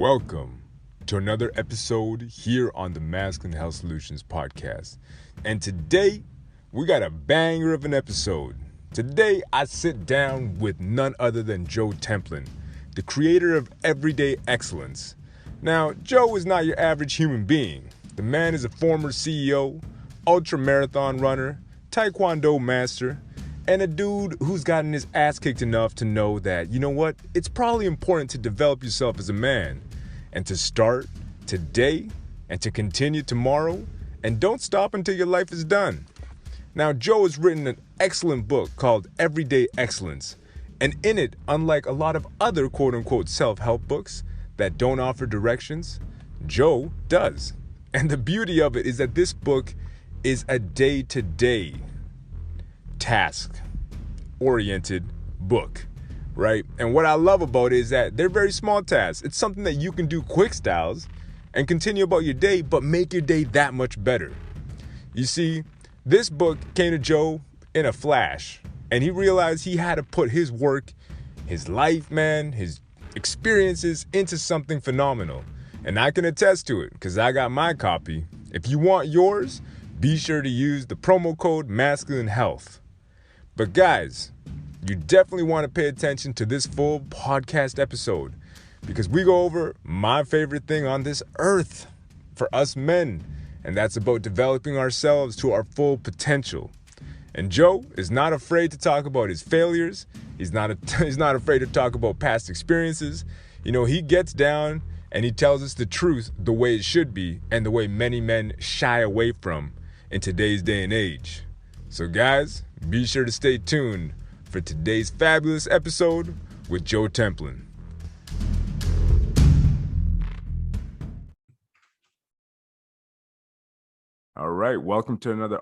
Welcome to another episode here on the Masculine Health Solutions podcast. And today, we got a banger of an episode. Today, I sit down with none other than Joe Templin, the creator of Everyday Excellence. Now, Joe is not your average human being. The man is a former CEO, ultra marathon runner, Tae Kwon Do master, and a dude who's gotten his ass kicked enough to know that, you know what, it's probably important to develop yourself as a man and to start today and to continue tomorrow and don't stop until your life is done. Now, Joe has written an excellent book called Everyday Excellence, and in it, unlike a lot of other quote-unquote self-help books that don't offer directions, Joe does. And the beauty of it is that this book is a day-to-day task-oriented book, right? And what I love about it is that they're very small tasks. It's something that you can do quick styles and continue about your day, but make your day that much better. You see, this book came to Joe in a flash, and he realized he had to put his work, his life, his experiences into something phenomenal. And I can attest to it because I got my copy. If you want yours, be sure to use the promo code Masculine Health. But guys, you definitely want to pay attention to this full podcast episode because we go over my favorite thing on this earth for us men, and that's about developing ourselves to our full potential. And Joe is not afraid to talk about his failures. He's not afraid to talk about past experiences. You know, he gets down and he tells us the truth the way it should be and the way many men shy away from in today's day and age. So guys, be sure to stay tuned for today's fabulous episode with Joe Templin. All right, welcome to another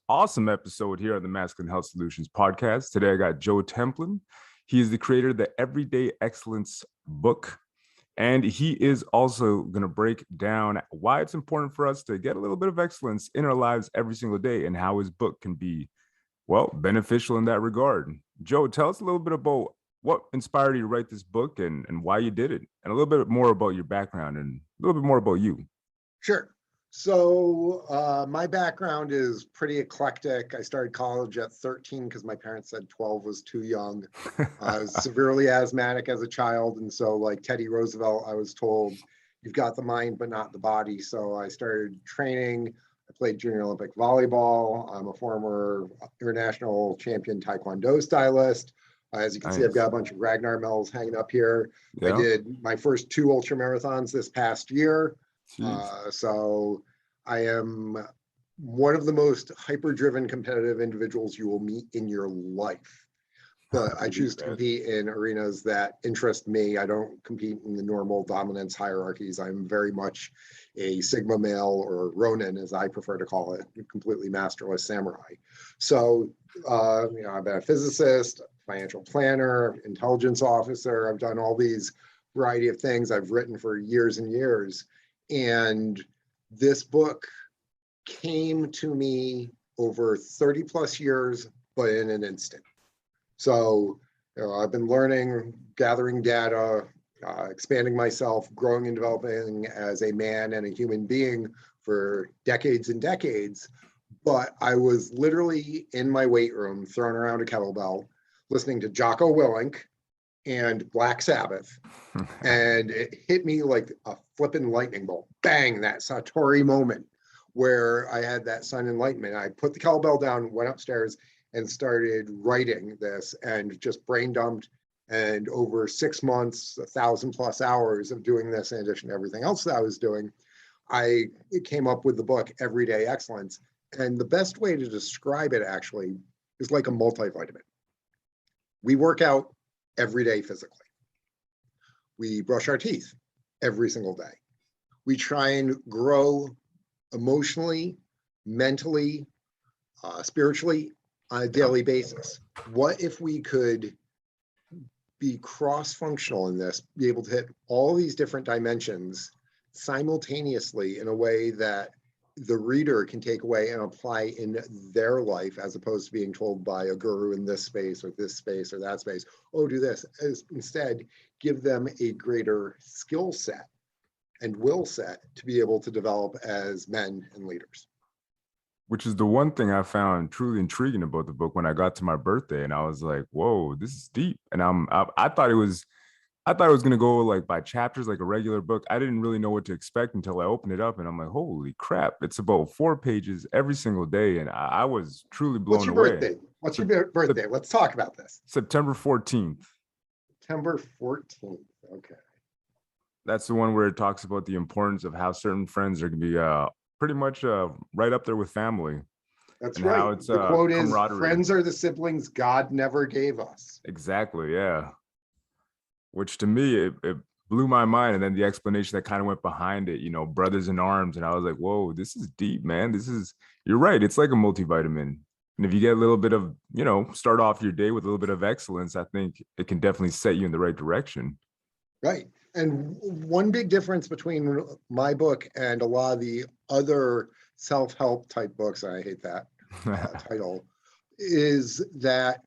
awesome episode here on the Masculine Health Solutions podcast. Today I got Joe Templin. He is the creator of the Everyday Excellence book, and he is also going to break down why it's important for us to get a little bit of excellence in our lives every single day and how his book can be, well, beneficial in that regard. Joe, tell us a little bit about what inspired you to write this book and why you did it, and a little bit more about your background and a little bit more about you. Sure. So my background is pretty eclectic. I started college at 13 because my parents said 12 was too young. I was severely asthmatic as a child. And so like Teddy Roosevelt, I was told, you've got the mind, but not the body. So I started training. I played junior Olympic volleyball. I'm a former international champion Tae Kwon Do stylist. As you can see, I've got a bunch of Ragnar medals hanging up here. Yeah. I did my first 2 ultra marathons this past year. So I am one of the most hyper-driven competitive individuals you will meet in your life. But I choose to compete in arenas that interest me. I don't compete in the normal dominance hierarchies. I'm very much a Sigma male, or Ronin, as I prefer to call it, completely masterless samurai. So, I've been a physicist, financial planner, intelligence officer. I've done all these variety of things. I've written for years and years. And this book came to me over 30 plus years, but in an instant. So, I've been learning, gathering data, expanding myself, growing and developing as a man and a human being for decades and decades. But I was literally in my weight room, throwing around a kettlebell, listening to Jocko Willink and Black Sabbath, and it hit me like a flipping lightning bolt. Bang, that Satori moment where I had that sudden enlightenment. I put the kettlebell down, went upstairs, and started writing this and just brain dumped. And over 6 months, 1,000+ hours of doing this, in addition to everything else that I was doing, I came up with the book Everyday Excellence. And the best way to describe it actually is like a multivitamin. We work out every day physically. We brush our teeth every single day. We try and grow emotionally, mentally, spiritually on a daily basis. What if we could be cross-functional in this, be able to hit all these different dimensions simultaneously in a way that the reader can take away and apply in their life, as opposed to being told by a guru in this space or that space, oh, do this. Instead, give them a greater skill set and will set to be able to develop as men and leaders. Which is the one thing I found truly intriguing about the book when I got to my birthday, and I was like, "Whoa, this is deep." And I thought it was gonna go like by chapters, like a regular book. I didn't really know what to expect until I opened it up, and I'm like, "Holy crap!" It's about 4 pages every single day, and I was truly What's blown your away. birthday? What's your birthday? Let's talk about this. September 14th. September 14th. Okay. That's the one where it talks about the importance of how certain friends are gonna be pretty much right up there with family, That's and right. how it's The quote is, camaraderie. friends are the siblings God never gave us. Exactly, yeah. Which to me, it blew my mind. And then the explanation that kind of went behind it, brothers in arms. And I was like, whoa, this is deep, man. You're right. It's like a multivitamin. And if you get a little bit of, start off your day with a little bit of excellence, I think it can definitely set you in the right direction. Right. And one big difference between my book and a lot of the other self-help type books, and I hate that title, is that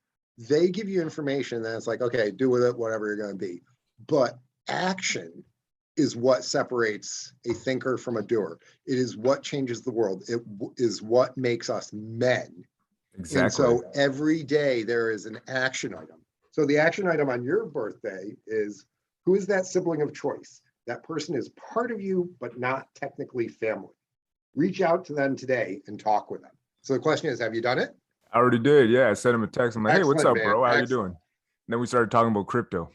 they give you information that's like, okay, do with it whatever you're going to be. But action is what separates a thinker from a doer. It is what changes the world. It is what makes us men. Exactly. And so every day there is an action item. So the action item on your birthday is, who is that sibling of choice? That person is part of you, but not technically family. Reach out to them today and talk with them. So the question is, have you done it? I already did. Yeah. I sent him a text. I'm like, hey, what's Excellent, up, man. bro? How you Excellent. doing? And then we started talking about crypto.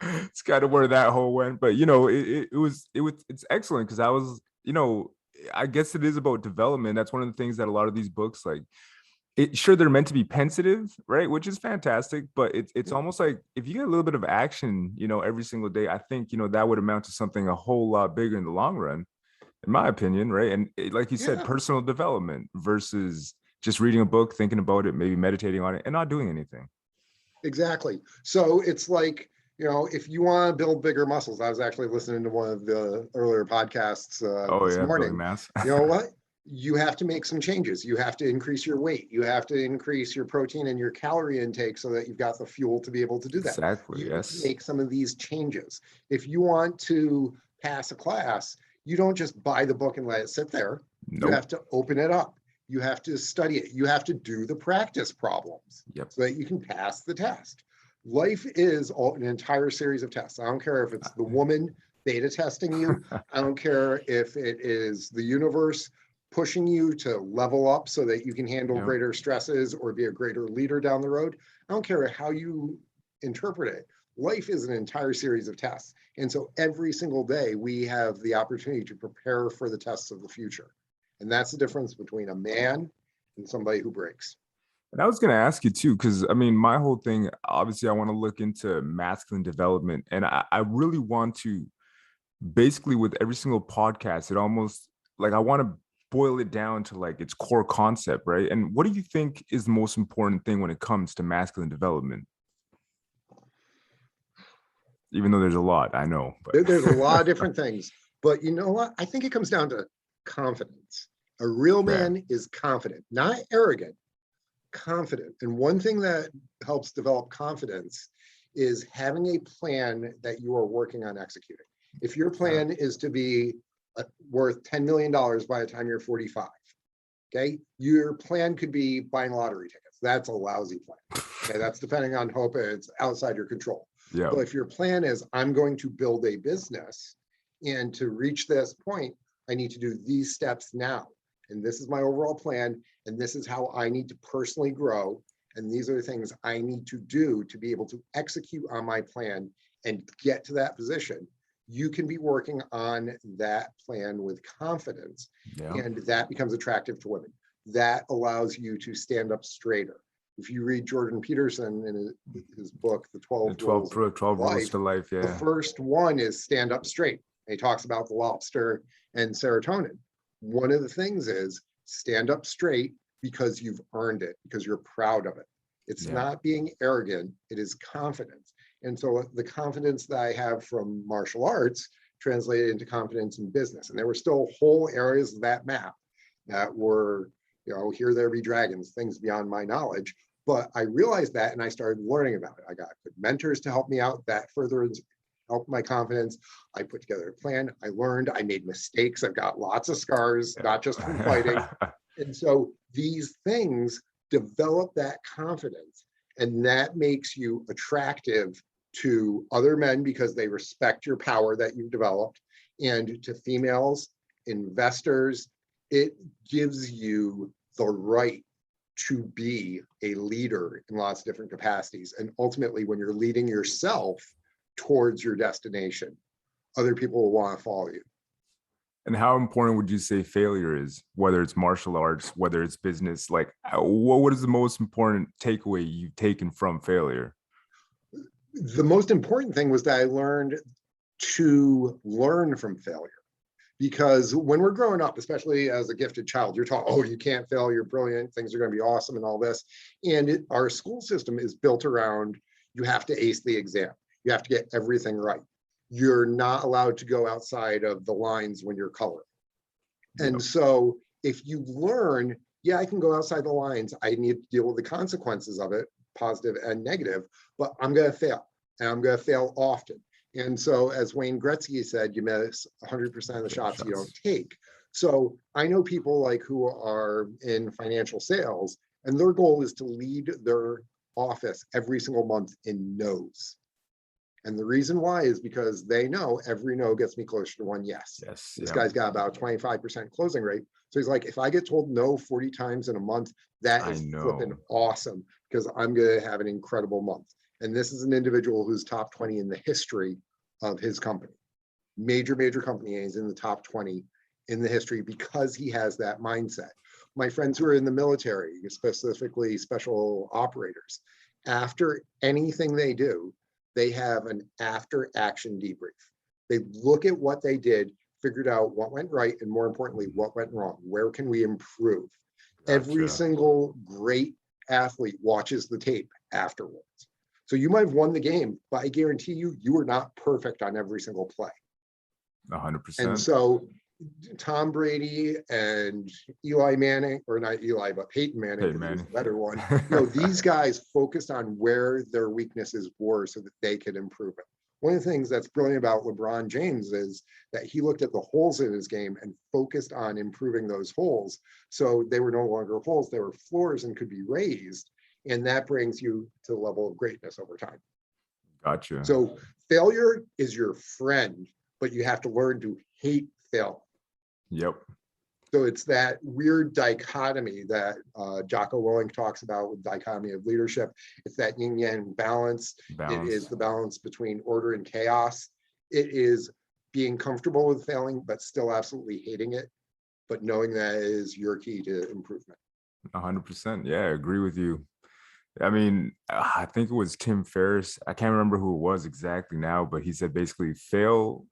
It's kind of where that whole went. But, it's excellent because I was, I guess it is about development. That's one of the things that a lot of these books, like, sure, they're meant to be pensive, right? Which is fantastic, but it's almost like if you get a little bit of action, every single day, I think, that would amount to something a whole lot bigger in the long run, in my opinion, right? And like you said, personal development versus just reading a book, thinking about it, maybe meditating on it, and not doing anything. Exactly. So it's like, if you want to build bigger muscles, I was actually listening to one of the earlier podcasts this morning. Mass. You know what? You have to make some changes. You have to increase your weight. You have to increase your protein and your calorie intake so that you've got the fuel to be able to do that. Exactly. You Yes. make some of these changes. If you want to pass a class, you don't just buy the book and let it sit there. Nope. You have to open it up. You have to study it. You have to do the practice problems so that you can pass the test. Life is an entire series of tests. I don't care if it's the woman beta testing you. I don't care if it is the universe pushing you to level up so that you can handle greater stresses or be a greater leader down the road. I don't care how you interpret it. Life is an entire series of tests. And so every single day we have the opportunity to prepare for the tests of the future. And that's the difference between a man and somebody who breaks. And I was going to ask you too, because my whole thing, obviously, I want to look into masculine development. And I really want to, basically, with every single podcast, it almost like I want to boil it down to like its core concept, right? And what do you think is the most important thing when it comes to masculine development? Even though there's a lot, I know. But there's a lot of different things. But you know what? I think it comes down to confidence. A real man is confident, not arrogant, confident. And one thing that helps develop confidence is having a plan that you are working on executing. If your plan is to be worth $10 million by the time you're 45, okay, your plan could be buying lottery tickets. That's a lousy plan. Okay, that's depending on hope. It's outside your control. Yeah. But if your plan is, I'm going to build a business, and to reach this point, I need to do these steps now. And this is my overall plan. And this is how I need to personally grow. And these are the things I need to do to be able to execute on my plan and get to that position. You can be working on that plan with confidence, and that becomes attractive to women. That allows you to stand up straighter. If you read Jordan Peterson in his book, The 12 Rules to Life, the first one is stand up straight. And he talks about the lobster and serotonin. One of the things is stand up straight because you've earned it, because you're proud of it. It's not being arrogant, it is confidence. And so the confidence that I have from martial arts translated into confidence in business. And there were still whole areas of that map that were, here there be dragons, things beyond my knowledge. But I realized that and I started learning about it. I got good mentors to help me out. That further helped my confidence. I put together a plan. I learned, I made mistakes. I've got lots of scars, not just from fighting. And so these things develop that confidence, and that makes you attractive to other men because they respect your power that you've developed, and to females, investors. It gives you the right to be a leader in lots of different capacities. And ultimately, when you're leading yourself towards your destination, other people will want to follow you. And how important would you say failure is, whether it's martial arts, whether it's business? Like, what is the most important takeaway you've taken from failure? The most important thing was that I learned to learn from failure. Because when we're growing up, especially as a gifted child, you're taught, oh, you can't fail, you're brilliant, things are going to be awesome and all this. And our school system is built around, you have to ace the exam. You have to get everything right. You're not allowed to go outside of the lines when you're coloring. Yep. And so if you learn, yeah, I can go outside the lines, I need to deal with the consequences of it, positive and negative, but I'm going to fail, and I'm going to fail often. And so, as Wayne Gretzky said, you miss 100% of the shots you don't take. So I know people like who are in financial sales, and their goal is to lead their office every single month in no's. And the reason why is because they know every no gets me closer to one yes. This guy's got about 25% closing rate. So he's like, if I get told no 40 times in a month, that is flipping awesome, because I'm going to have an incredible month. And this is an individual who's top 20 in the history of his company. Major company, and he's in the top 20 in the history because he has that mindset. My friends who are in the military, specifically special operators, after anything they do, they have an after action debrief. They look at what they did, figured out what went right, and more importantly, what went wrong. Where can we improve? Gotcha. Every single great athlete watches the tape afterwards. So you might have won the game, but I guarantee you, you were not perfect on every single play. 100%. And so Tom Brady and Eli Manning, or not Eli, but Peyton Manning, is the better one. These guys focused on where their weaknesses were so that they could improve it. One of the things that's brilliant about LeBron James is that he looked at the holes in his game and focused on improving those holes. So they were no longer holes, they were floors and could be raised. And that brings you to the level of greatness over time. Gotcha. So failure is your friend, but you have to learn to hate fail. Yep. So it's that weird dichotomy that Jocko Willink talks about with dichotomy of leadership. It's that yin yang balance. It is the balance between order and chaos. It is being comfortable with failing, but still absolutely hating it, but knowing that is your key to improvement. 100%. Yeah, I agree with you. I mean, I think it was Tim Ferriss. I can't remember who it was exactly now, but he said basically fail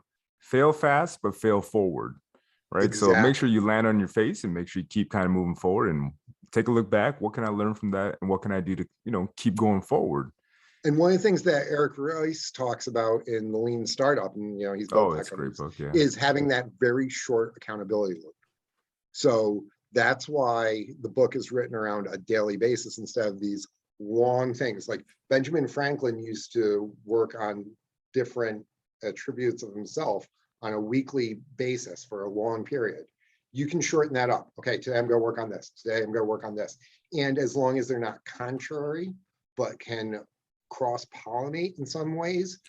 fast, but fail forward. Right. Exactly. So make sure you land on your face and make sure you keep kind of moving forward and take a look back. What can I learn from that? And what can I do to, keep going forward? And one of the things that Eric Rice talks about in the Lean Startup, and he's built that's a great book, yeah, is having that very short accountability loop. So that's why the book is written around a daily basis instead of these long things. Like Benjamin Franklin used to work on different attributes of himself on a weekly basis for a long period. You can shorten that up. Okay, today I'm going to work on this. Today I'm going to work on this. And as long as they're not contrary, but can cross-pollinate in some ways,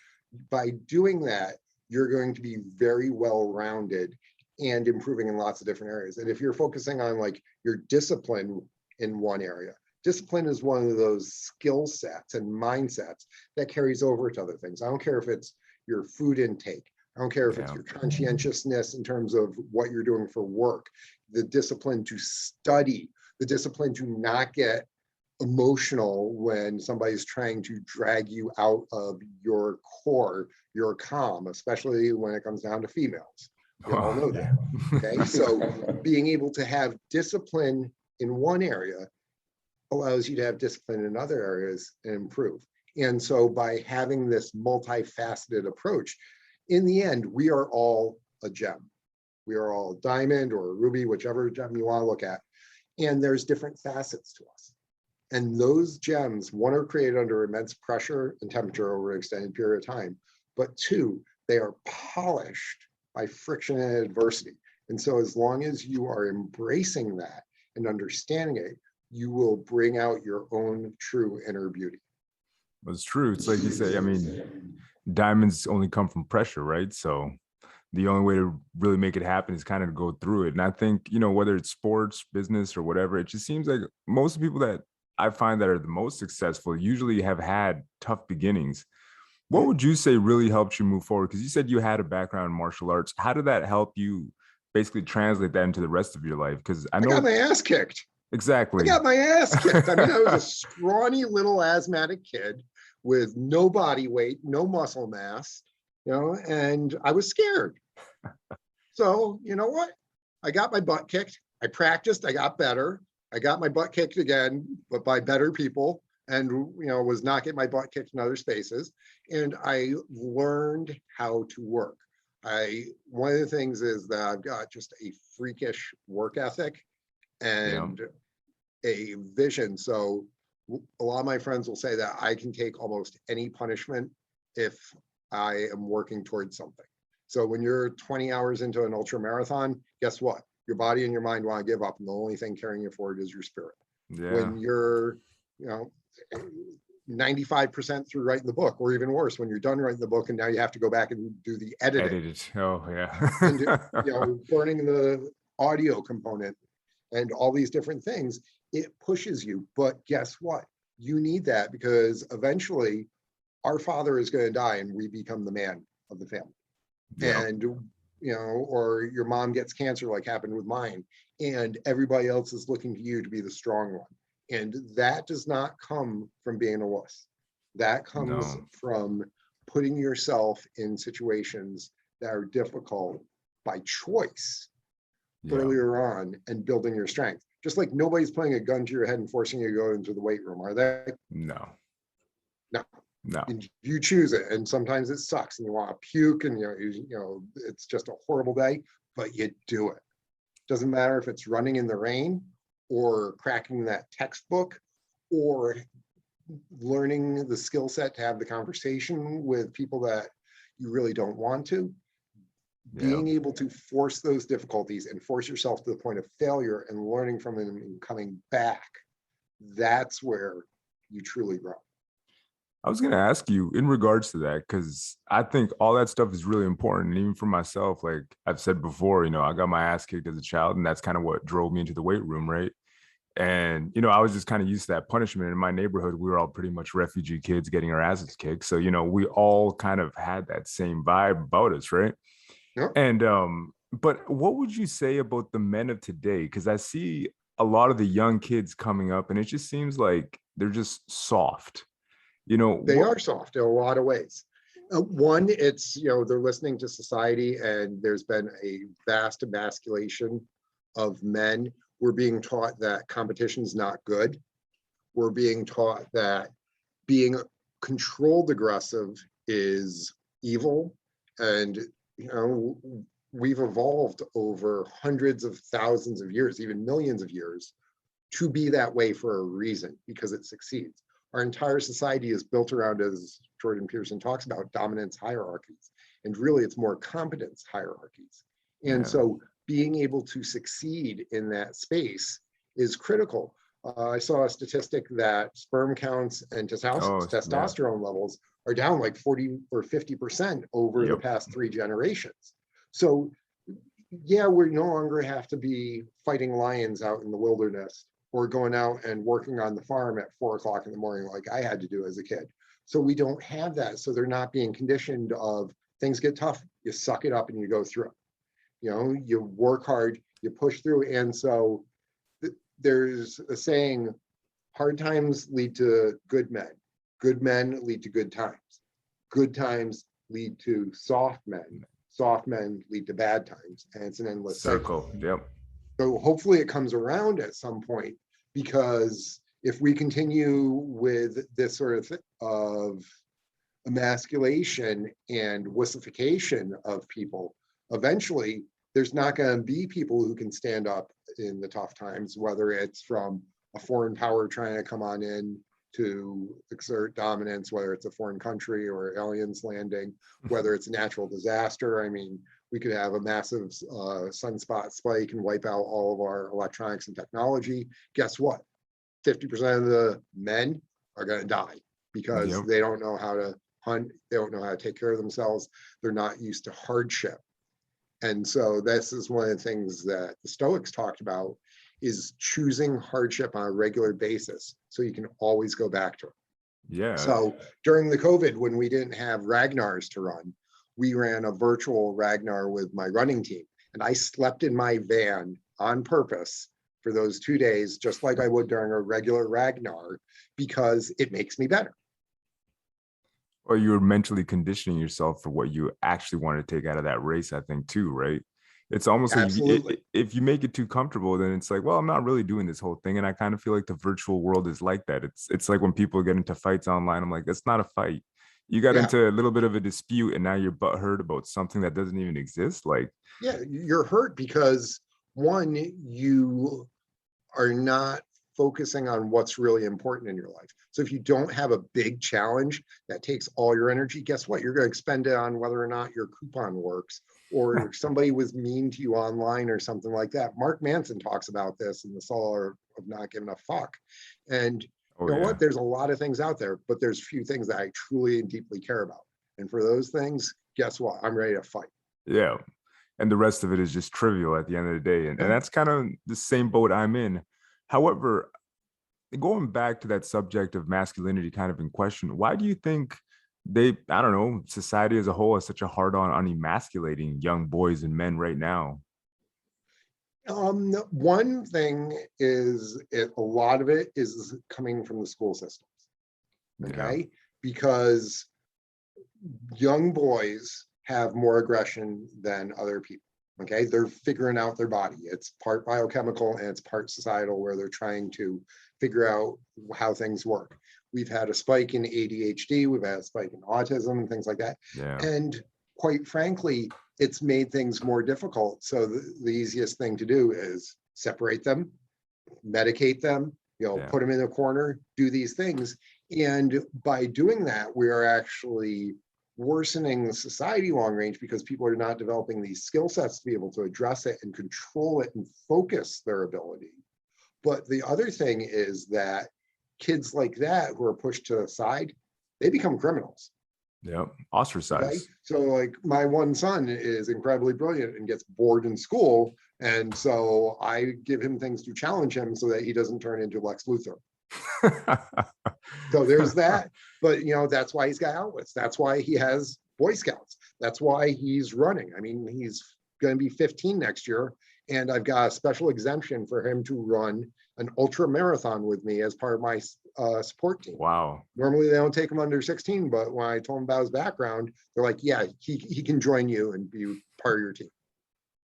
by doing that, you're going to be very well-rounded and improving in lots of different areas. And if you're focusing on like your discipline in one area, discipline is one of those skill sets and mindsets that carries over to other things. I don't care if it's your food intake. I don't care if it's your conscientiousness in terms of what you're doing for work, the discipline to study, the discipline to not get emotional when somebody's trying to drag you out of your core, your calm, especially when it comes down to females. We all know that. Okay, so being able to have discipline in one area allows you to have discipline in other areas and improve. And so by having this multifaceted approach, in the end, we are all a gem. We are all a diamond or a ruby, whichever gem you want to look at. And there's different facets to us. And those gems, one are created under immense pressure and temperature over an extended period of time. but two, they are polished by friction and adversity. And so as long as you are embracing that and understanding it, you will bring out your own true inner beauty. It's true. It's like you say, I mean, diamonds only come from pressure, right? So the only way to really make it happen is kind of to go through it. And I think, whether it's sports, business, or whatever, it just seems like most people that I find that are the most successful usually have had tough beginnings. What would you say really helped you move forward? Because you said you had a background in martial arts. How did that help you basically translate that into the rest of your life? Because I know got my ass kicked. Exactly. I got my ass kicked. I mean, I was a scrawny little asthmatic kid with no body weight, no muscle mass, and I was scared. So, you know what? I got my butt kicked. I practiced. I got better. I got my butt kicked again, but by better people, and, was not getting my butt kicked in other spaces. And I learned how to work. One of the things is that I've got just a freakish work ethic and a vision. So a lot of my friends will say that I can take almost any punishment if I am working towards something. So when you're 20 hours into an ultra marathon, guess what? Your body and your mind want to give up, and the only thing carrying you forward is your spirit. Yeah. When you're, 95% through writing the book, or even worse, when you're done writing the book and now you have to go back and do the editing. Oh, yeah. And, burning the audio component and all these different things, it pushes you. But guess what? You need that, because eventually our father is going to die and we become the man of the family. Yeah. And, or your mom gets cancer like happened with mine, and everybody else is looking to you to be the strong one. And that does not come from being a wuss. That comes from putting yourself in situations that are difficult by choice earlier on and building your strength. Just like nobody's putting a gun to your head and forcing you to go into the weight room, are they? No. And you choose it, and sometimes it sucks and you want to puke, and it's just a horrible day, but you do it. Doesn't matter if it's running in the rain or cracking that textbook or learning the skill set to have the conversation with people that you really don't want to. Being able to force those difficulties and force yourself to the point of failure and learning from them and coming back, that's where you truly grow. I was going to ask you in regards to that, because I think all that stuff is really important. And even for myself, like I've said before, I got my ass kicked as a child, and that's kind of what drove me into the weight room, right? And, I was just kind of used to that punishment. In my neighborhood, we were all pretty much refugee kids getting our asses kicked. So, we all kind of had that same vibe about us, right? Yep. And, but what would you say about the men of today? Because I see a lot of the young kids coming up, and it just seems like they're just soft. They are soft in a lot of ways. One, it's, they're listening to society, and there's been a vast emasculation of men. We're being taught that competition is not good. We're being taught that being controlled aggressive is evil. And, we've evolved over hundreds of thousands of years, even millions of years, to be that way for a reason, because it succeeds. Our entire society is built around, as Jordan Peterson talks about, dominance hierarchies. And really, it's more competence hierarchies. And so being able to succeed in that space is critical. I saw a statistic that sperm counts and testosterone levels are down like 40 or 50% over the past 3 generations. So yeah, we no longer have to be fighting lions out in the wilderness or going out and working on the farm at 4 o'clock in the morning like I had to do as a kid. So we don't have that. So they're not being conditioned of things get tough, you suck it up and you go through it. You work hard, you push through. And so there's a saying, hard times lead to good men lead to good times lead to soft men lead to bad times, and it's an endless cycle. So hopefully it comes around at some point, because if we continue with this sort of emasculation and wussification of people, eventually there's not going to be people who can stand up in the tough times, whether it's from a foreign power trying to come on in to exert dominance, whether it's a foreign country or aliens landing, whether it's a natural disaster. I mean, we could have a massive sunspot spike and wipe out all of our electronics and technology. Guess what? 50% of the men are going to die because Yep. they don't know how to hunt. They don't know how to take care of themselves. They're not used to hardship. And so this is one of the things that the Stoics talked about, is choosing hardship on a regular basis so you can always go back to it. Yeah. So during the COVID, when we didn't have Ragnars to run, we ran a virtual Ragnar with my running team. And I slept in my van on purpose for those 2 days, just like I would during a regular Ragnar, because it makes me better. Or you're mentally conditioning yourself for what you actually want to take out of that race, I think, too, right? It's almost like Absolutely. if you make it too comfortable, then it's like, well, I'm not really doing this whole thing. And I kind of feel like the virtual world is like that. It's like when people get into fights online, I'm like, that's not a fight. You got Yeah. into a little bit of a dispute and now you're butthurt about something that doesn't even exist. Like, Yeah, you're hurt because one, you are not focusing on what's really important in your life. So if you don't have a big challenge that takes all your energy, guess what? You're going to expend it on whether or not your coupon works, or somebody was mean to you online or something like that. Mark Manson talks about this in The Soul of Not Giving a Fuck. And oh, you know yeah. what? There's a lot of things out there, but there's few things that I truly and deeply care about. And for those things, guess what? I'm ready to fight. Yeah. And the rest of it is just trivial at the end of the day. And that's kind of the same boat I'm in. However, going back to that subject of masculinity kind of in question, why do you think I don't know, society as a whole has such a hard on emasculating young boys and men right now? One thing is a lot of it is coming from the school systems. Yeah. Okay. Because young boys have more aggression than other people. Okay. They're figuring out their body. It's part biochemical and it's part societal, where they're trying to figure out how things work. We've had a spike in ADHD, we've had a spike in autism and things like that. Yeah. And quite frankly, it's made things more difficult. So the easiest thing to do is separate them, medicate them, Yeah. put them in a corner, do these things. And by doing that, we are actually worsening the society long range, because people are not developing these skill sets to be able to address it and control it and focus their ability. But the other thing is that kids like that who are pushed to the side, they become criminals. Yeah. Okay. Ostracized. So like my one son is incredibly brilliant and gets bored in school. And so I give him things to challenge him so that he doesn't turn into Lex Luthor. So there's that. But that's why he's got outlets. That's why he has Boy Scouts. That's why he's running. I mean, he's going to be 15 next year. And I've got a special exemption for him to run an ultra marathon with me as part of my support team. Wow. Normally they don't take him under 16, but when I told him about his background, they're like, yeah, he can join you and be part of your team.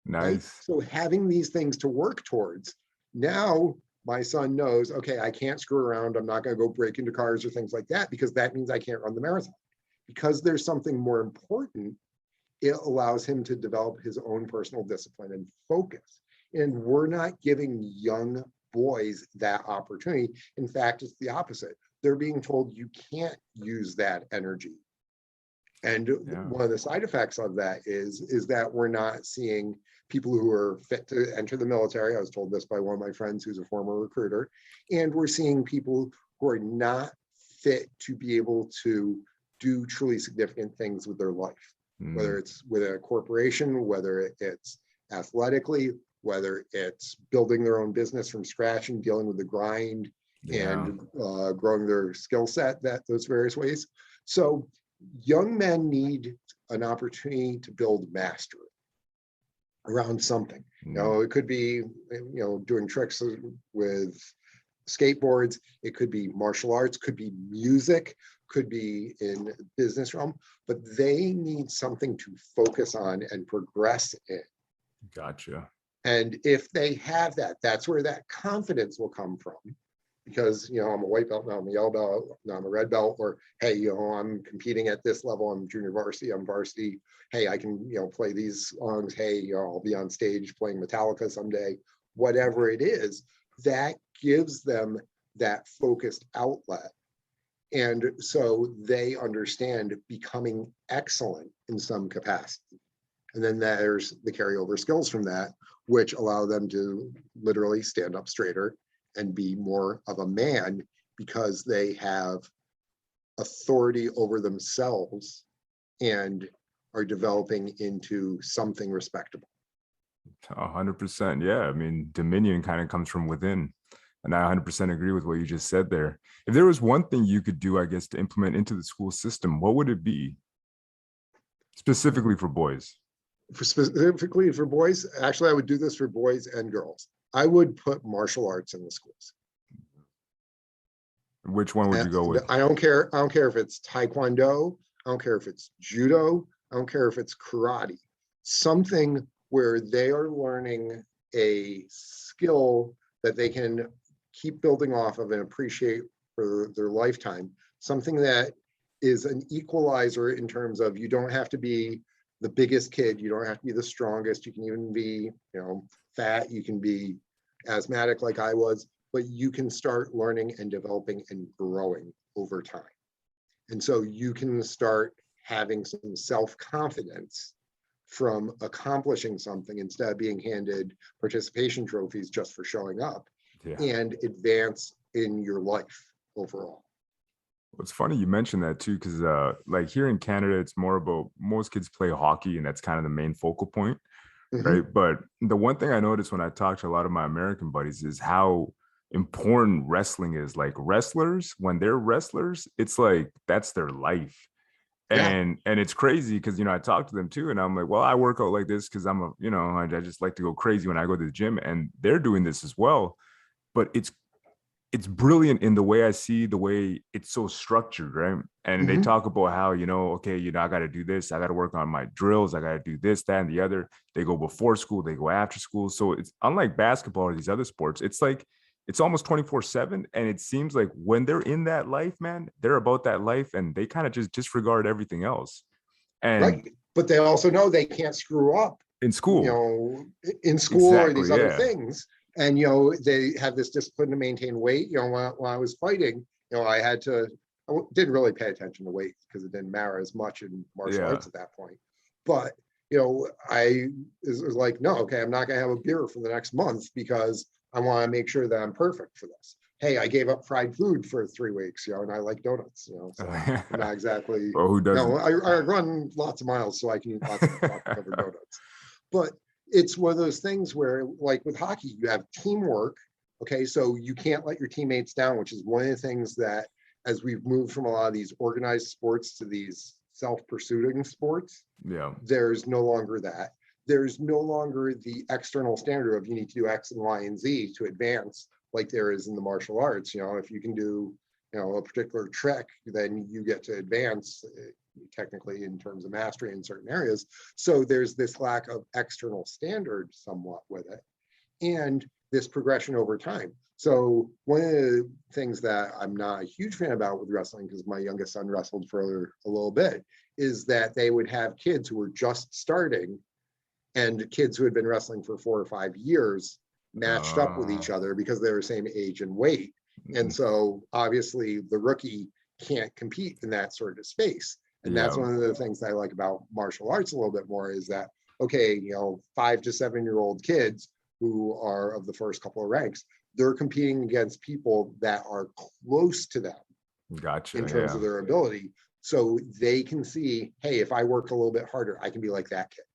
Nice. Right? So having these things to work towards, now my son knows, okay, I can't screw around. I'm not going to go break into cars or things like that, because that means I can't run the marathon. Because there's something more important, it allows him to develop his own personal discipline and focus. And we're not giving young boys that opportunity. In fact, it's the opposite. They're being told you can't use that energy. And one of the side effects of that is that we're not seeing people who are fit to enter the military. I was told this by one of my friends who's a former recruiter. And we're seeing people who are not fit to be able to do truly significant things with their life, whether it's with a corporation, whether it's athletically, whether it's building their own business from scratch and dealing with the grind and growing their skill set, those various ways. So young men need an opportunity to build mastery around something. It could be, doing tricks with skateboards. It could be martial arts, could be music, could be in business realm, but they need something to focus on and progress in. Gotcha. And if they have that, that's where that confidence will come from. Because, I'm a white belt, now I'm a yellow belt, now I'm a red belt, or, hey, I'm competing at this level, I'm junior varsity, I'm varsity. Hey, I can, play these songs. Hey, I'll be on stage playing Metallica someday. Whatever it is, that gives them that focused outlet And so they understand becoming excellent in some capacity. And then there's the carryover skills from that, which allow them to literally stand up straighter and be more of a man because they have authority over themselves and are developing into something respectable. 100%. Yeah. I mean, dominion kind of comes from within. And I 100% agree with what you just said there. If there was one thing you could do, I guess, to implement into the school system, what would it be specifically for boys? Specifically for boys, actually, I would do this for boys and girls. I would put martial arts in the schools. Which one would you go with? I don't care. I don't care if it's Tae Kwon Do. I don't care if it's judo. I don't care if it's karate. Something where they are learning a skill that they can keep building off of and appreciate for their lifetime. Something that is an equalizer in terms of you don't have to be the biggest kid. You don't have to be the strongest. You can even be, fat. You can be asthmatic like I was, but you can start learning and developing and growing over time. And so you can start having some self-confidence from accomplishing something instead of being handed participation trophies just for showing up, and advance in your life overall. It's funny you mentioned that too, because like here in Canada, it's more about most kids play hockey, and that's kind of the main focal point, right? But the one thing I noticed when I talk to a lot of my American buddies is how important wrestling is. Like wrestlers, when they're wrestlers, it's like that's their life. And it's crazy because I talk to them too, and I'm like, well, I work out like this because I'm I just like to go crazy when I go to the gym, and they're doing this as well. But it's brilliant in the way I see the way it's so structured, right? And they talk about how, okay, I got to do this. I got to work on my drills. I got to do this, that, and the other. They go before school. They go after school. So it's unlike basketball or these other sports. It's like, it's almost 24/7. And it seems like when they're in that life, man, they're about that life and they kind of just disregard everything else. And right. But they also know they can't screw up in school, or these other things. And, they have this discipline to maintain weight. When I was fighting, I didn't really pay attention to weight because it didn't matter as much in martial arts at that point. But, I was like, no, okay, I'm not going to have a beer for the next month because I want to make sure that I'm perfect for this. Hey, I gave up fried food for 3 weeks, and I like donuts, so I'm not exactly, well, who doesn't? I run lots of miles so I can eat lots of chocolate-covered donuts. But it's one of those things where, like with hockey, you have teamwork, okay? So you can't let your teammates down, which is one of the things that, as we've moved from a lot of these organized sports to these self-pursuing sports, there's no longer that. There's no longer the external standard of you need to do X and Y and Z to advance like there is in the martial arts. If you can do, a particular trick, then you get to advance technically in terms of mastery in certain areas. So there's this lack of external standard somewhat with it, and this progression over time. So one of the things that I'm not a huge fan about with wrestling, because my youngest son wrestled for a little bit, is that they would have kids who were just starting and kids who had been wrestling for 4 or 5 years matched up with each other because they were the same age and weight. And so obviously the rookie can't compete in that sort of space. And that's one of the things that I like about martial arts a little bit more, is that, okay, 5 to 7-year-old kids who are of the first couple of ranks, they're competing against people that are close to them in terms of their ability. So they can see, hey, if I work a little bit harder, I can be like that kid.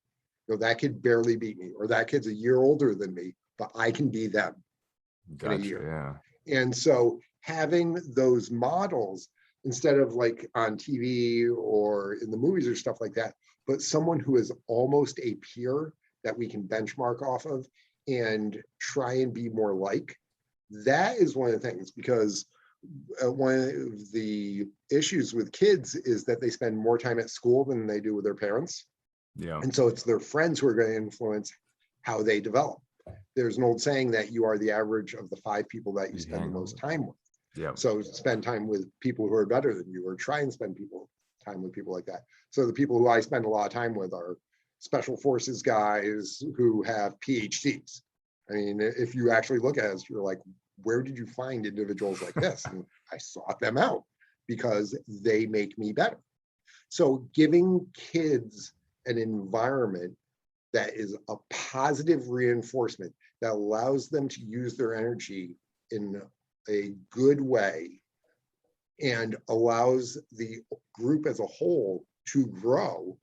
That kid barely beat me, or that kid's a year older than me, but I can be them in a year. And so having those models, instead of like on TV or in the movies or stuff like that, but someone who is almost a peer that we can benchmark off of and try and be more like, that is one of the things. Because one of the issues with kids is that they spend more time at school than they do with their parents. And so it's their friends who are going to influence how they develop. There's an old saying that you are the average of the 5 people that you spend the most time with. So spend time with people who are better than you, or try and spend time with people like that. So the people who I spend a lot of time with are special forces guys who have PhDs. I mean, if you actually look at it, you're like, where did you find individuals like this? And I sought them out. because they make me better. So giving kids an environment that is a positive reinforcement that allows them to use their energy in a good way and allows the group as a whole to grow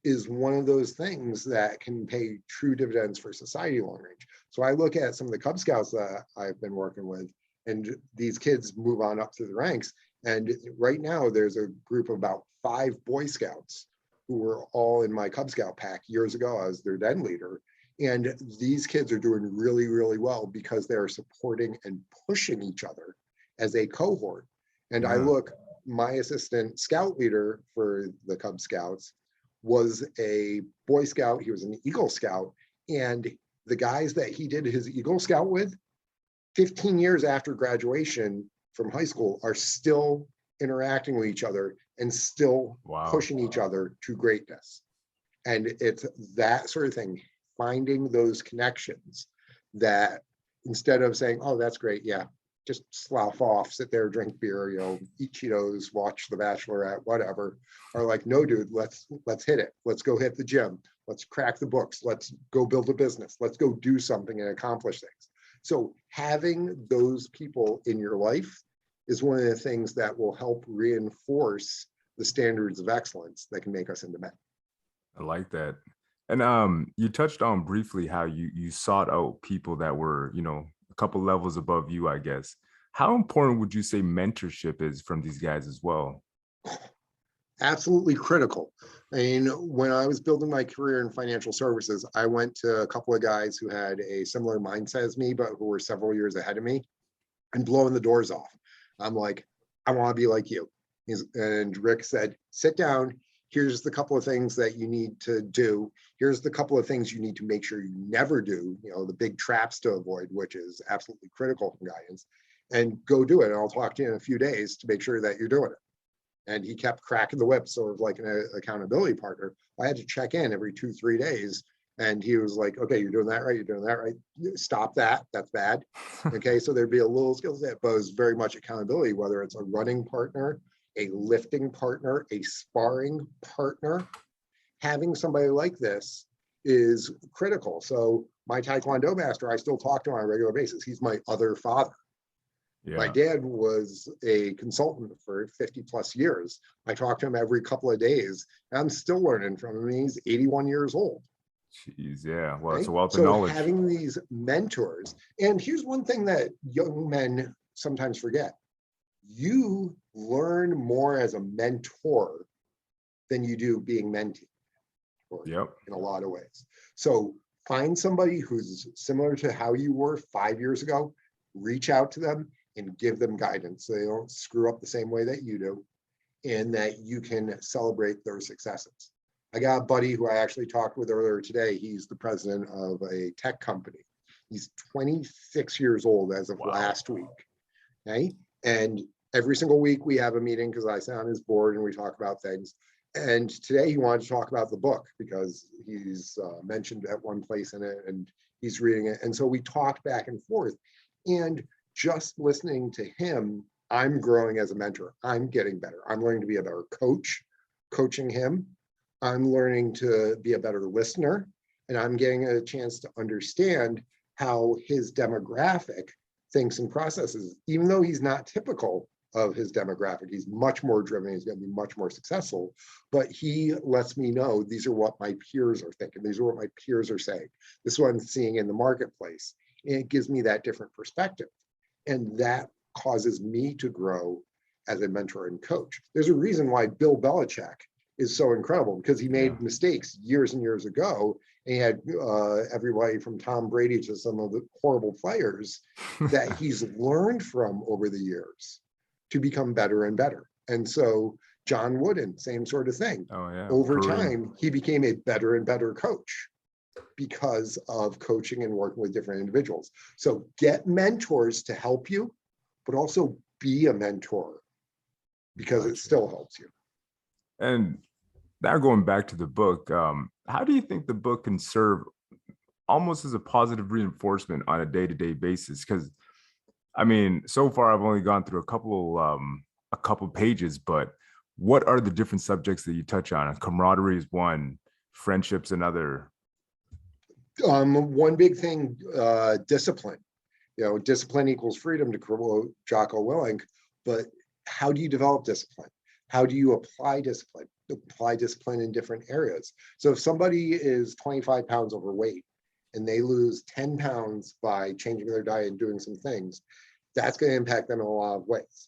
is one of those things that can pay true dividends for society long range. So I look at some of the Cub Scouts that I've been working with, and these kids move on up through the ranks. And right now there's a group of about 5 Boy Scouts who were all in my Cub Scout pack years ago. I was their den leader. And these kids are doing really, really well because they're supporting and pushing each other as a cohort. And I look, my assistant scout leader for the Cub Scouts was a Boy Scout. He was an Eagle Scout. And the guys that he did his Eagle Scout with, 15 years after graduation from high school, are still interacting with each other and still pushing each other to greatness. And it's that sort of thing, finding those connections that instead of saying, oh, that's great, yeah, just slough off, sit there, drink beer, you know, eat Cheetos, watch The Bachelorette, whatever, are like, no, dude, let's hit it. Let's go hit the gym. Let's crack the books. Let's go build a business. Let's go do something and accomplish things. So having those people in your life is one of the things that will help reinforce the standards of excellence that can make us into men. I like that. And you touched on briefly how you sought out people that were, you know, a couple levels above you, I guess. How important would you say mentorship is from these guys as well? Absolutely critical. I mean, when I was building my career in financial services, I went to a couple of guys who had a similar mindset as me, but who were several years ahead of me, and blowing the doors off. I'm like, I want to be like you. And Rick said, sit down. Here's the couple of things that you need to do. Here's the couple of things you need to make sure you never do, you know, the big traps to avoid, which is absolutely critical from guidance, and go do it. And I'll talk to you in a few days to make sure that you're doing it. And he kept cracking the whip, sort of like an accountability partner. I had to check in every 2-3 days. And he was like, okay, you're doing that right. You're doing that right. Stop that. That's bad. Okay. So there'd be a little skill set, but it was very much accountability, whether it's a running partner, a lifting partner, a sparring partner. Having somebody like this is critical. So my Tae Kwon Do master, I still talk to on a regular basis. He's my other father. Yeah. My dad was a consultant for 50 plus years. I talk to him every couple of days, and I'm still learning from him. He's 81 years old. Jeez, yeah. Well, it's a wealth of knowledge. Having these mentors, and here's one thing that young men sometimes forget. You learn more as a mentor than you do being mentee. In a lot of ways. So find somebody who's similar to how you were 5 years ago, reach out to them and give them guidance so they don't screw up the same way that you do, and that you can celebrate their successes. I got a buddy who I actually talked with earlier today. He's the president of a tech company. He's 26 years old as of last week. Okay. And every single week we have a meeting because I sit on his board and we talk about things. And today he wanted to talk about the book because he's mentioned at one place in it and he's reading it. And so we talked back and forth. And just listening to him, I'm growing as a mentor. I'm getting better. I'm learning to be a better coach, coaching him. I'm learning to be a better listener, and I'm getting a chance to understand how his demographic thinks and processes. Even though he's not typical of his demographic, he's much more driven, he's going to be much more successful, but he lets me know these are what my peers are thinking, these are what my peers are saying, this is what I'm seeing in the marketplace, and it gives me that different perspective, and that causes me to grow as a mentor and coach. There's a reason why Bill Belichick is so incredible, because he made mistakes years and years ago, and he had everybody from Tom Brady to some of the horrible players that he's learned from over the years to become better and better. And so John Wooden, same sort of thing. Over time, he became a better and better coach because of coaching and working with different individuals. So get mentors to help you, but also be a mentor because it still helps you. And now going back to the book, how do you think the book can serve almost as a positive reinforcement on a day-to-day basis? Because I mean, so far I've only gone through a couple a couple pages, but what are the different subjects that you touch on? Camaraderie is one, friendships another. One big thing, discipline. Discipline equals freedom, to quote Jocko Willink. But how do you develop discipline? How do you apply discipline? Apply discipline in different areas. So if somebody is 25 pounds overweight and they lose 10 pounds by changing their diet and doing some things, that's going to impact them in a lot of ways.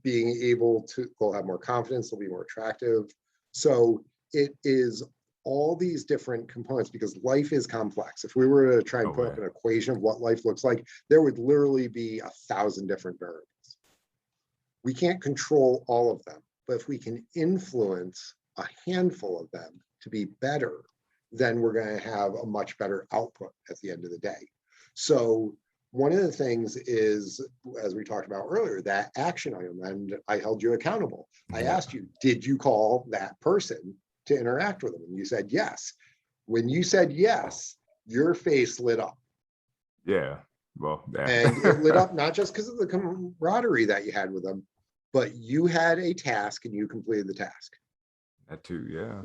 Being able to, they'll have more confidence, they'll be more attractive. So it is all these different components, because life is complex. If we were to try and put up an equation of what life looks like, there would literally be 1,000 different variables. We can't control all of them, but if we can influence a handful of them to be better, then we're going to have a much better output at the end of the day. So one of the things is, as we talked about earlier, that action item, and I held you accountable. I asked you, did you call that person to interact with them? And you said yes. When you said yes, your face lit up. Yeah. Well, yeah. And it lit up not just because of the camaraderie that you had with them, but you had a task and you completed the task. That too, yeah.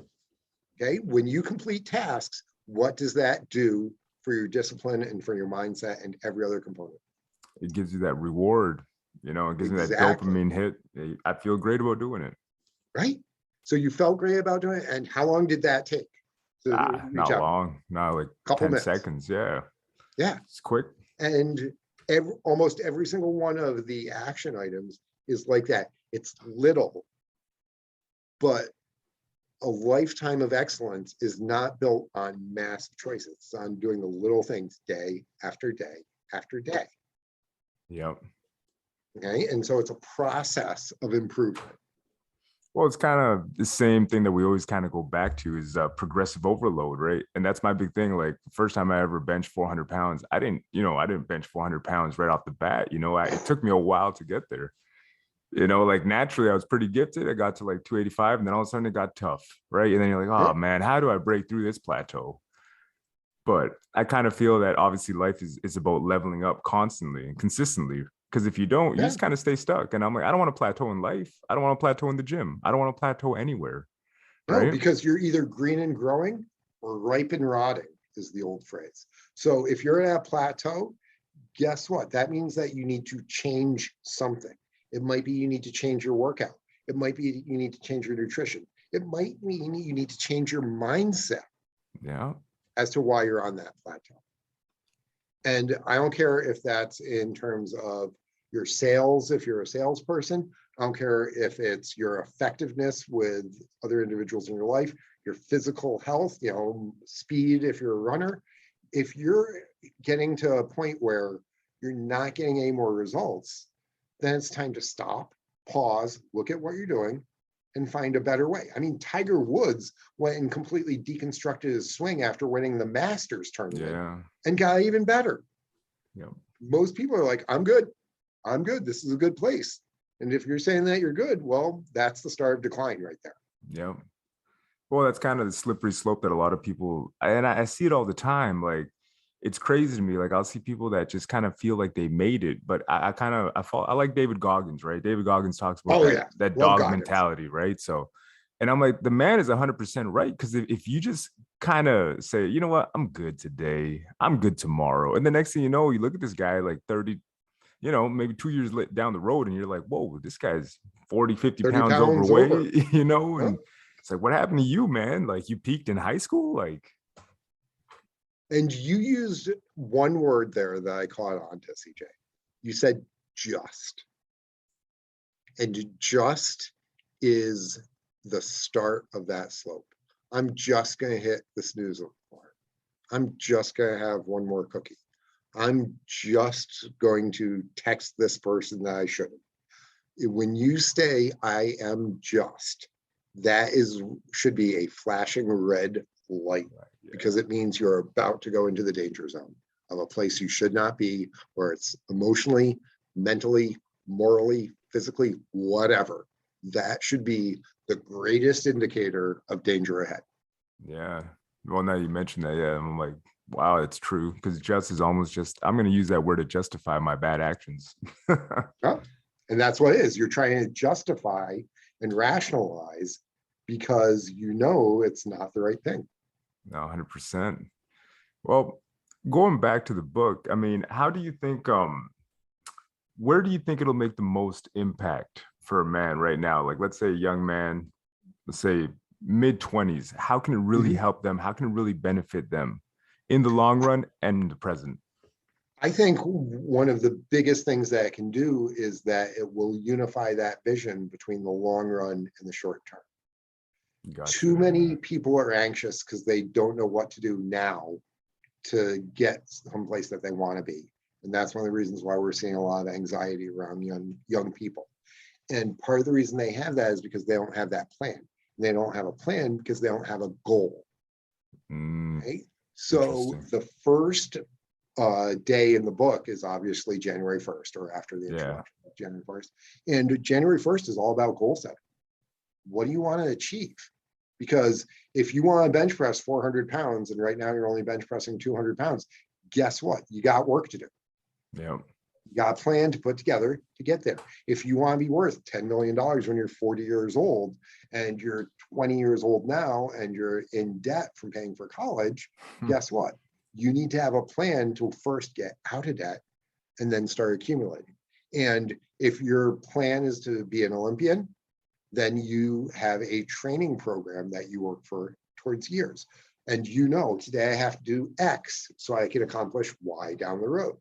Okay. When you complete tasks, what does that do for your discipline and for your mindset and every other component? It gives you that reward, it gives me that dopamine hit. I feel great about doing it. Right. So you felt great about doing it. And how long did that take? Not long. No, like couple 10 minutes. seconds. Yeah. Yeah. It's quick. And almost every single one of the action items is like that. It's little, but a lifetime of excellence is not built on massive choices. It's on doing the little things day after day after day. Yep. Okay. And so it's a process of improvement. Well, it's kind of the same thing that we always kind of go back to is progressive overload, right? And that's my big thing. Like the first time I ever benched 400 pounds, I didn't bench 400 pounds right off the bat. It took me a while to get there. Like naturally I was pretty gifted. I got to like 285 and then all of a sudden it got tough, right? And then you're like, oh man, how do I break through this plateau? But I kind of feel that obviously life is about leveling up constantly and consistently. Because if you don't, you just kind of stay stuck. And I'm like, I don't want to plateau in life. I don't want to plateau in the gym. I don't want to plateau anywhere. Right? No, because you're either green and growing or ripe and rotting is the old phrase. So if you're at a plateau, guess what? That means that you need to change something. It might be you need to change your workout. It might be you need to change your nutrition. It might mean you need to change your mindset. Yeah. As to why you're on that plateau. And I don't care if that's in terms of your sales, if you're a salesperson. I don't care if it's your effectiveness with other individuals in your life, your physical health, speed, if you're a runner. If you're getting to a point where you're not getting any more results, then it's time to stop, pause, look at what you're doing, and find a better way. I mean, Tiger Woods went and completely deconstructed his swing after winning the Masters tournament and got even better. Yeah. Most people are like, I'm good. This is a good place. And if you're saying that you're good, well, that's the start of decline right there. Yeah. Well, that's kind of the slippery slope that a lot of people, and I see it all the time. Like, it's crazy to me. Like, I'll see people that just kind of feel like they made it, but I like David Goggins, right? David Goggins talks about that dog mentality, right? So, and I'm like, the man is 100% right. Because if you just kind of say, you know what, I'm good today, I'm good tomorrow. And the next thing you know, you look at this guy like 30, maybe 2 years down the road, and you're like, whoa, this guy's 40, 50 pounds overweight, and it's like, what happened to you, man? Like, you peaked in high school? Like, and you used one word there that I caught on to, CJ. You said just. And just is the start of that slope. I'm just going to hit the snooze alarm. I'm just going to have one more cookie. I'm just going to text this person that I shouldn't. When you say I am just, that should be a flashing red light, because it means you're about to go into the danger zone of a place you should not be, where it's emotionally, mentally, morally, physically, whatever. That should be the greatest indicator of danger ahead. Yeah. Well, now you mentioned that, I'm like, wow, it's true. Because just is almost just, I'm going to use that word to justify my bad actions. And that's what it is. You're trying to justify and rationalize because you know it's not the right thing. No, 100%. Well, going back to the book, I mean, how do you think, where do you think it'll make the most impact for a man right now? Like, let's say a young man, let's say mid-20s, how can it really help them? How can it really benefit them in the long run and in the present? I think one of the biggest things that it can do is that it will unify that vision between the long run and the short term. Gotcha. Too many people are anxious because they don't know what to do now to get someplace that they want to be. And that's one of the reasons why we're seeing a lot of anxiety around young people. And part of the reason they have that is because they don't have that plan. They don't have a plan because they don't have a goal. Right? So the first day in the book is obviously January 1st, or after the introduction of January 1st. And January 1st is all about goal setting. What do you want to achieve? Because if you want to bench press 400 pounds and right now you're only bench pressing 200 pounds, guess what? You got work to do. Yeah. You got a plan to put together to get there. If you want to be worth $10 million when you're 40 years old and you're 20 years old now and you're in debt from paying for college, guess what? You need to have a plan to first get out of debt and then start accumulating. And if your plan is to be an Olympian, then you have a training program that you work for towards years. And you know, today I have to do X so I can accomplish Y down the road.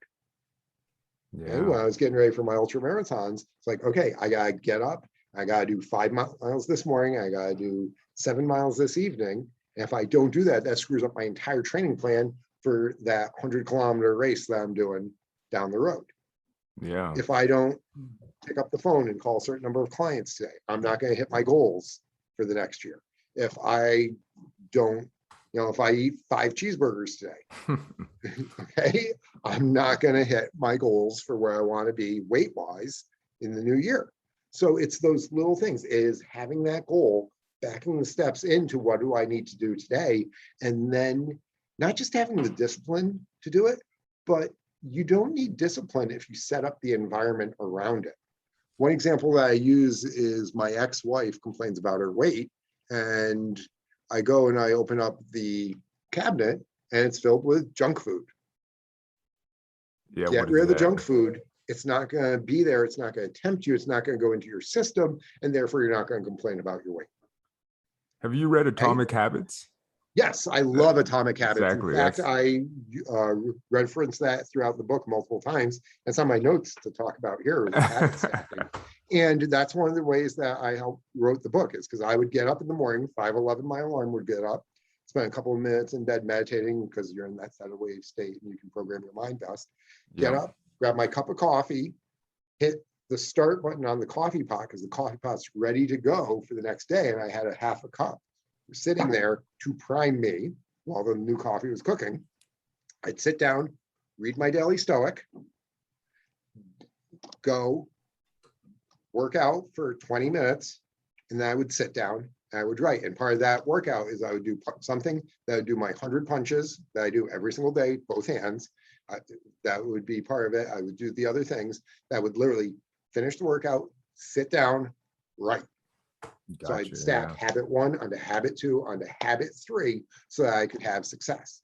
Yeah. And when I was getting ready for my ultra marathons, it's like, okay, I gotta get up, I gotta do 5 miles this morning, I gotta do 7 miles this evening. And if I don't do that, that screws up my entire training plan for that 100-kilometer race that I'm doing down the road. Yeah. If I don't pick up the phone and call a certain number of clients today, I'm not going to hit my goals for the next year. If I don't, if I eat 5 cheeseburgers today, okay, I'm not going to hit my goals for where I want to be weight-wise in the new year. So it's those little things, is having that goal, backing the steps into what do I need to do today, and then not just having the discipline to do it, but you don't need discipline if you set up the environment around it. One example that I use is my ex-wife complains about her weight, and I go and I open up the cabinet and it's filled with junk food. Yeah, get rid of the junk food. It's not going to be there. It's not going to tempt you. It's not going to go into your system, and therefore you're not going to complain about your weight. Have you read Atomic Habits? Yes, I love Atomic Habits. Exactly. In fact, I reference that throughout the book multiple times. It's on my notes to talk about here, habit stacking. And that's one of the ways that I wrote the book, is because I would get up in the morning, 5:11, my alarm would get up, spend a couple of minutes in bed meditating, because you're in that theta wave state and you can program your mind best. Get up, grab my cup of coffee, hit the start button on the coffee pot, because the coffee pot's ready to go for the next day. And I had a half a cup sitting there to prime me while the new coffee was cooking. I'd sit down, read my daily Stoic, go work out for 20 minutes, and then I would sit down and I would write. And part of that workout is I would do something that would do my 100 punches that I do every single day, both hands. That would be part of it. I would do the other things that would literally finish the workout, sit down, write. Gotcha, so I'd stack habit 1 onto habit 2 onto habit 3 so that I could have success.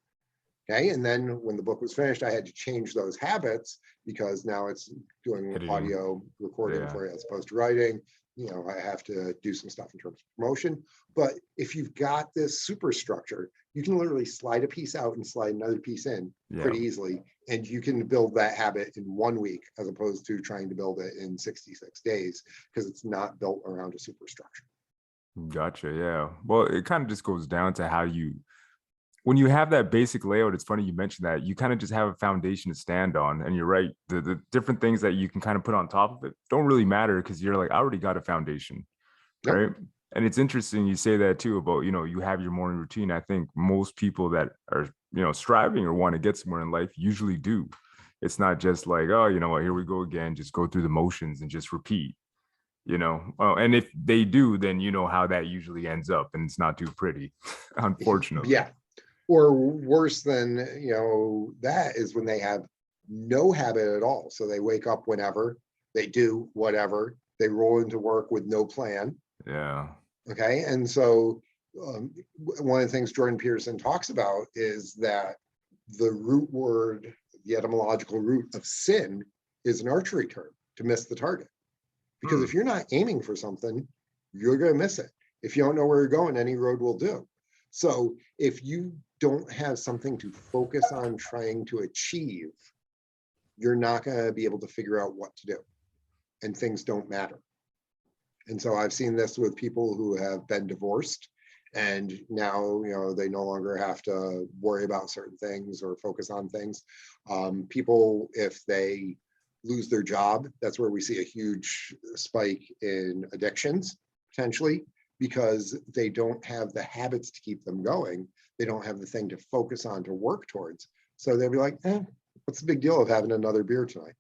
Okay. And then when the book was finished, I had to change those habits, because now it's doing audio recording for you as opposed to writing. I have to do some stuff in terms of promotion. But if you've got this superstructure, you can literally slide a piece out and slide another piece in pretty easily. And you can build that habit in 1 week, as opposed to trying to build it in 66 days, because it's not built around a superstructure. Gotcha. Yeah. Well, it kind of just goes down to how when you have that basic layout, it's funny you mentioned that, you kind of just have a foundation to stand on. And you're right, the different things that you can kind of put on top of it don't really matter, because you're like, I already got a foundation. Yep. Right. And it's interesting you say that too, about, you have your morning routine. I think most people that are, striving or want to get somewhere in life usually do. It's not just like, oh, you know what, here we go again, just go through the motions and just repeat. And if they do, then you know how that usually ends up, and it's not too pretty, unfortunately. Yeah. Or worse than, that is when they have no habit at all. So they wake up whenever, they do whatever, they roll into work with no plan. Yeah. Okay. And so one of the things Jordan Peterson talks about is that the root word, the etymological root of sin is an archery term, to miss the target. Because if you're not aiming for something, you're going to miss it. If you don't know where you're going, any road will do. So if you don't have something to focus on trying to achieve, you're not going to be able to figure out what to do, and things don't matter. And so I've seen this with people who have been divorced, and now, they no longer have to worry about certain things or focus on things. People, if they lose their job, that's where we see a huge spike in addictions, potentially, because they don't have the habits to keep them going. They don't have the thing to focus on, to work towards. So they'll be like, what's the big deal of having another beer tonight?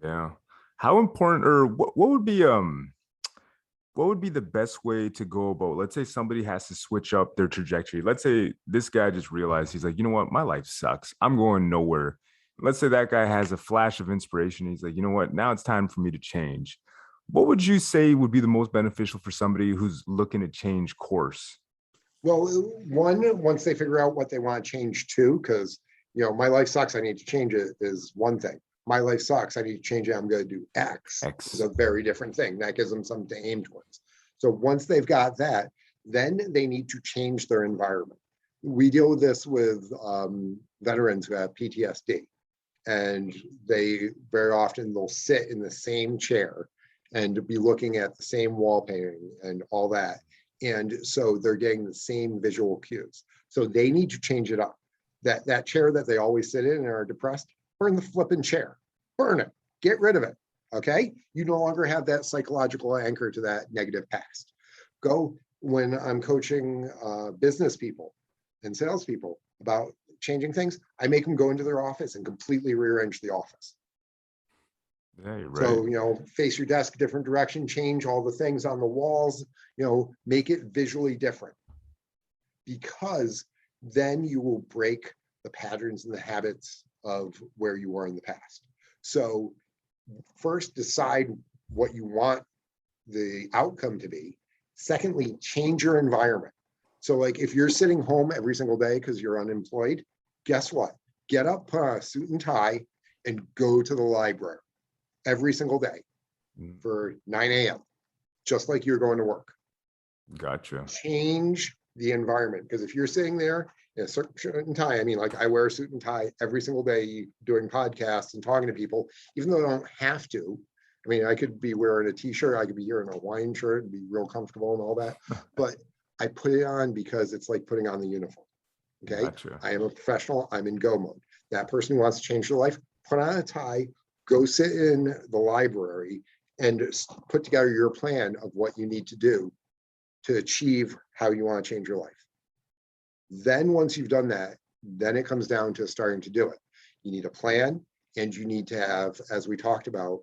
Yeah. How important, or what would be the best way to go about, let's say somebody has to switch up their trajectory. Let's say this guy just realized, he's like, you know what, my life sucks, I'm going nowhere. Let's say that guy has a flash of inspiration. He's like, you know what, now it's time for me to change. What would you say would be the most beneficial for somebody who's looking to change course? Well, once they figure out what they want to change to, because, my life sucks, I need to change it, is one thing. My life sucks, I need to change it, I'm going to do X. Is a very different thing. That gives them something to aim towards. So once they've got that, then they need to change their environment. We deal with this with veterans who have PTSD. And they very often, they'll sit in the same chair and be looking at the same wall painting and all that. And so they're getting the same visual cues. So they need to change it up. That chair that they always sit in and are depressed, burn the flipping chair, burn it, get rid of it. Okay. You no longer have that psychological anchor to that negative past. Go, when I'm coaching business people and salespeople about changing things, I make them go into their office and completely rearrange the office. Yeah, you're right. So, face your desk different direction, change all the things on the walls, make it visually different, because then you will break the patterns and the habits of where you were in the past. So first, decide what you want the outcome to be. Secondly, change your environment. So like if you're sitting home every single day because you're unemployed, guess what? Get up, put on a suit and tie, and go to the library every single day for 9 a.m., just like you're going to work. Gotcha. Change the environment, because if you're sitting there in a suit and tie, like I wear a suit and tie every single day doing podcasts and talking to people, even though I don't have to. I could be wearing a t-shirt, I could be wearing a Hawaiian shirt and be real comfortable and all that, but I put it on because it's like putting on the uniform. Okay. Gotcha. I am a professional. I'm in go mode. That person who wants to change their life, put on a tie, go sit in the library and put together your plan of what you need to do to achieve how you want to change your life. Then once you've done that, then it comes down to starting to do it. You need a plan, and you need to have, as we talked about,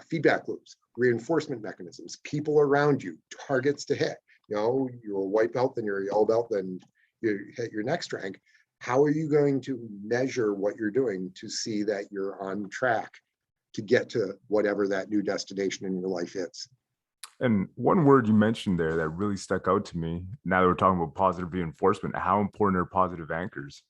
feedback loops, reinforcement mechanisms, people around you, targets to hit. You're a white belt, then you're a yellow belt, then you hit your next rank. How are you going to measure what you're doing to see that you're on track to get to whatever that new destination in your life is? And one word you mentioned there that really stuck out to me, now that we're talking about positive reinforcement, how important are positive anchors?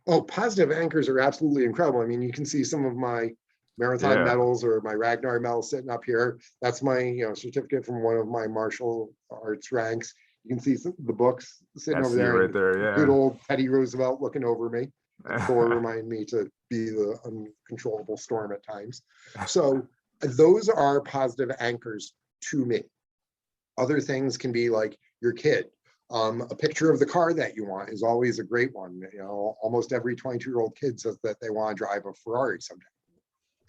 Oh, positive anchors are absolutely incredible. You can see some of my marathon medals or my Ragnar medal sitting up here. That's my certificate from one of my martial arts ranks. You can see the books sitting over there. Right there, yeah. Good old Teddy Roosevelt looking over me. Thor remind me to be the uncontrollable storm at times. So those are positive anchors to me. Other things can be like your kid. A picture of the car that you want is always a great one. Almost every 22-year-old kid says that they want to drive a Ferrari someday.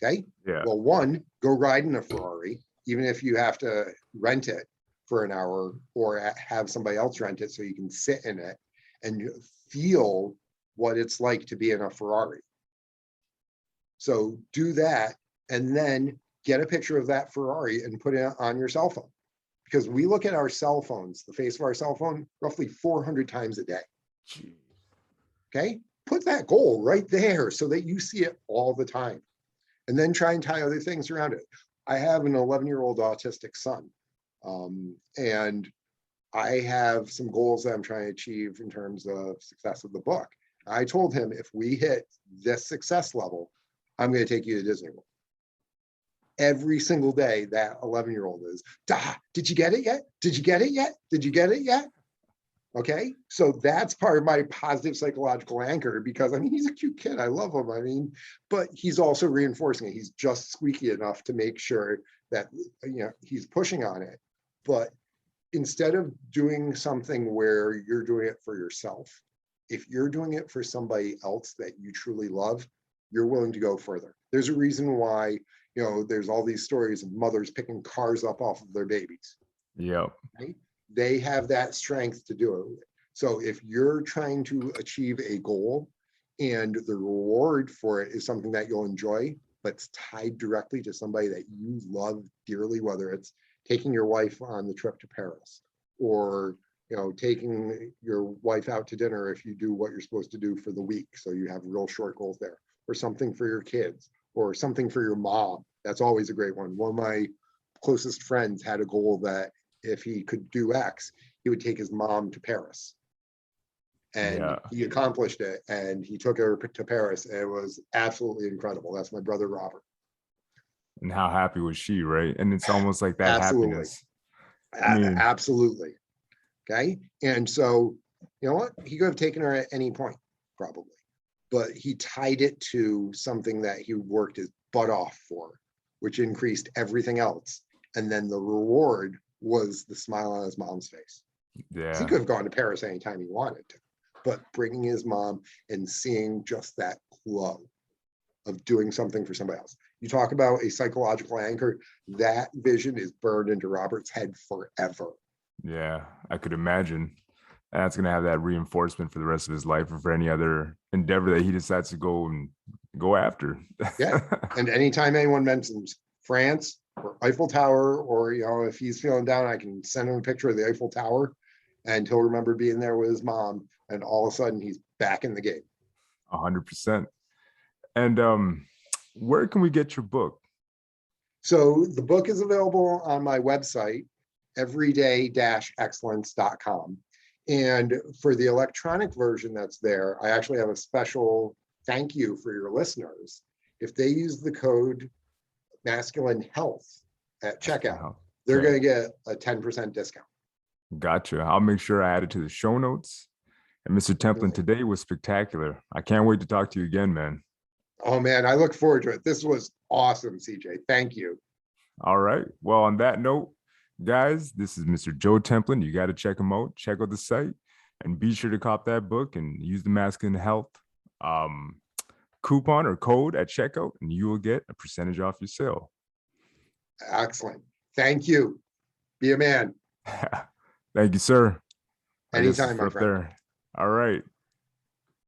Okay. Yeah. Well, one, go ride in a Ferrari, even if you have to rent it for an hour or have somebody else rent it so you can sit in it and feel what it's like to be in a Ferrari. So do that, and then get a picture of that Ferrari and put it on your cell phone. Because we look at our cell phones, the face of our cell phone, roughly 400 times a day. Okay? Put that goal right there so that you see it all the time. and then try and tie other things around it. I have an 11-year-old autistic son, and I have some goals that I'm trying to achieve in terms of success of the book. I told him, if we hit this success level, I'm going to take you to Disney World. Every single day, that 11-year-old is, did you get it yet? Did you get it yet? Did you get it yet? Okay, so that's part of my positive psychological anchor, because I mean, he's a cute kid. I love him. I mean, but he's also reinforcing it. He's just squeaky enough to make sure that, you know, he's pushing on it. But instead of doing something where you're doing it for yourself, if you're doing it for somebody else that you truly love, you're willing to go further. There's a reason why, you know, there's all these stories of mothers picking cars up off of their babies. Yeah. Right? They have that strength to do it. So if you're trying to achieve a goal and the reward for it is something that you'll enjoy, but it's tied directly to somebody that you love dearly, whether it's taking your wife on the trip to Paris, or, you know, taking your wife out to dinner if you do what you're supposed to do for the week, so you have real short goals there, or something for your kids, or something for your mom. That's always a great one. One of my closest friends had a goal that if he could do X, he would take his mom to Paris. And he accomplished it, and he took her to Paris, and it was absolutely incredible. That's my brother, Robert. And how happy was she, right? And it's almost like that happiness. I mean, absolutely. Okay. And so, you know what? He could have taken her at any point, probably, but he tied it to something that he worked his butt off for, which increased everything else. And then the reward was the smile on his mom's face. Yeah. He could have gone to Paris anytime he wanted to, but bringing his mom and seeing just that glow of doing something for somebody else. You talk about a psychological anchor, that vision is burned into Robert's head forever. Yeah, I could imagine. And that's going to have that reinforcement for the rest of his life, or for any other endeavor that he decides to go after. Yeah. And anytime anyone mentions France or Eiffel Tower, or, you know, if he's feeling down, I can send him a picture of the Eiffel Tower, and he'll remember being there with his mom, and all of a sudden he's back in the game. 100%. And where can we get your book? So the book is available on my website, everyday-excellence.com. And for the electronic version that's there, I actually have a special thank you for your listeners. If they use the code masculine health at checkout, they're going to get a 10% discount. Gotcha. I'll make sure I add it to the show notes. And Mr. Templin, today was spectacular. I can't wait to talk to you again, man. Oh man, I look forward to it. This was awesome, CJ. Thank you. All right. Well, on that note, guys, this is Mr. Joe Templin. You got to check him out. Check out the site, and be sure to cop that book and use the Masculine Health coupon or code at checkout, and you will get a percentage off your sale. Excellent. Thank you. Be a man. Thank you, sir. Anytime, my friend. All right.